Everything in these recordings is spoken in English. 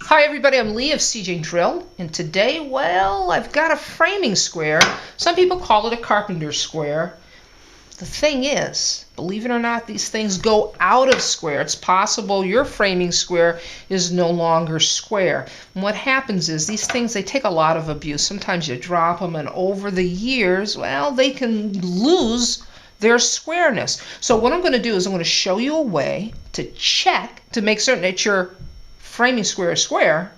Hi everybody, I'm Leah of seejanedrill, and today, well, I've got a framing square. Some people call it a carpenter's square. The thing is, believe it or not, these things go out of square. It's possible your framing square is no longer square. And what happens is these things, they take a lot of abuse. Sometimes you drop them, and over the years, well, they can lose their squareness. So what I'm going to do is I'm going to show you a way to check to make certain that your framing square is square.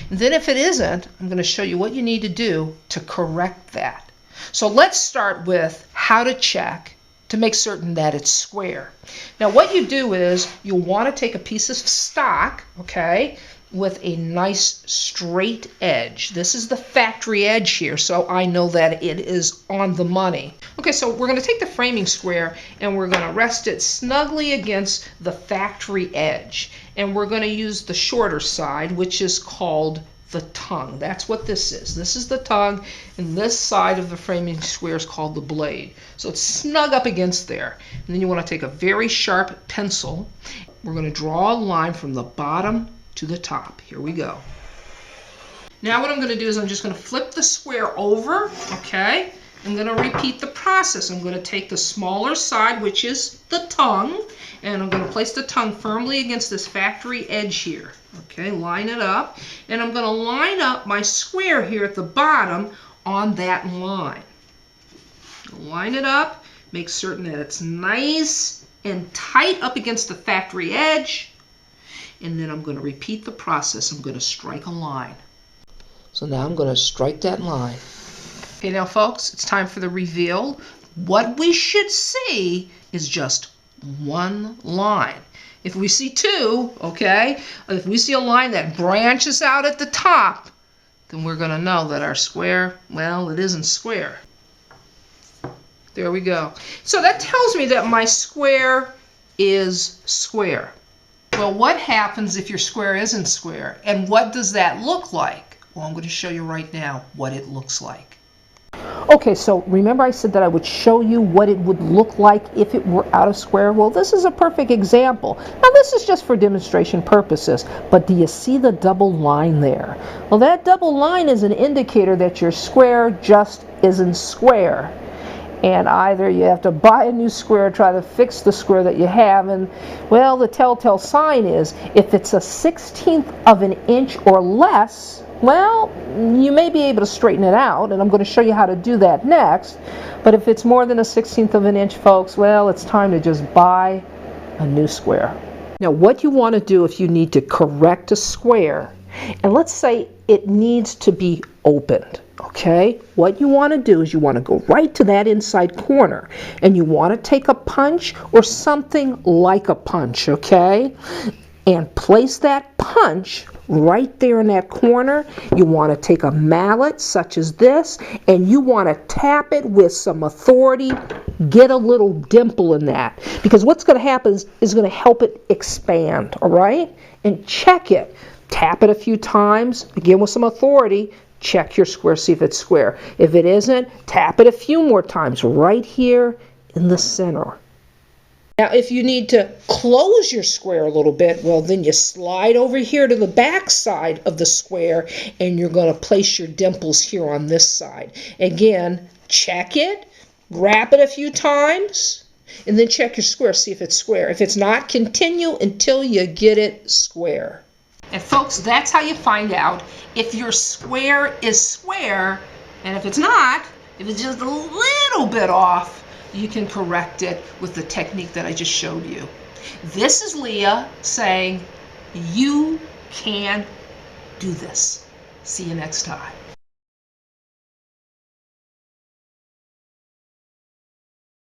And then if it isn't, I'm going to show you what you need to do to correct that. So let's start with how to check to make certain that it's square. Now what you do is you'll want to take a piece of stock, okay, with a nice straight edge. This is the factory edge here, so I know that it is on the money. Okay, so we're going to take the framing square and we're going to rest it snugly against the factory edge. And we're going to use the shorter side, which is called the tongue. That's what this is. This is the tongue, and this side of the framing square is called the blade. So it's snug up against there. And then you want to take a very sharp pencil. We're going to draw a line from the bottom to the top. Here we go. Now what I'm going to do is I'm just going to flip the square over, okay? I'm going to repeat the process. I'm going to take the smaller side, which is the tongue, and I'm going to place the tongue firmly against this factory edge here. Okay, line it up, and I'm going to line up my square here at the bottom on that line. Line it up, make certain that it's nice and tight up against the factory edge, and then I'm going to repeat the process. I'm going to strike a line. So now I'm going to strike that line. Okay, now folks, it's time for the reveal. What we should see is just one line. If we see two, okay, if we see a line that branches out at the top, then we're going to know that our square, well, it isn't square. There we go. So that tells me that my square is square. Well, what happens if your square isn't square? And what does that look like? Well, I'm going to show you right now what it looks like. Okay, so remember I said that I would show you what it would look like if it were out of square? Well, this is a perfect example. Now, this is just for demonstration purposes, but do you see the double line there? Well, that double line is an indicator that your square just isn't square. And either you have to buy a new square, try to fix the square that you have, and, well, the telltale sign is if it's a 1/16 of an inch or less, well, you may be able to straighten it out, and I'm going to show you how to do that next. But if it's more than a 1/16 of an inch, folks, well, it's time to just buy a new square. Now, what you want to do if you need to correct a square, and let's say it needs to be opened, okay? What you want to do is you want to go right to that inside corner, and you want to take a punch or something like a punch, okay? And place that punch right there in that corner. You want to take a mallet such as this, and you want to tap it with some authority. Get a little dimple in that, because what's going to happen is going to help it expand, all right? And check it. Tap it a few times, again with some authority. Check your square, see if it's square. If it isn't, tap it a few more times right here in the center. Now, if you need to close your square a little bit, well, then you slide over here to the back side of the square, and you're going to place your dimples here on this side. Again, check it, grab it a few times, and then check your square, see if it's square. If it's not, continue until you get it square. And folks, that's how you find out if your square is square, and if it's not, if it's just a little bit off, you can correct it with the technique that I just showed you. This is Leah saying, you can do this. See you next time.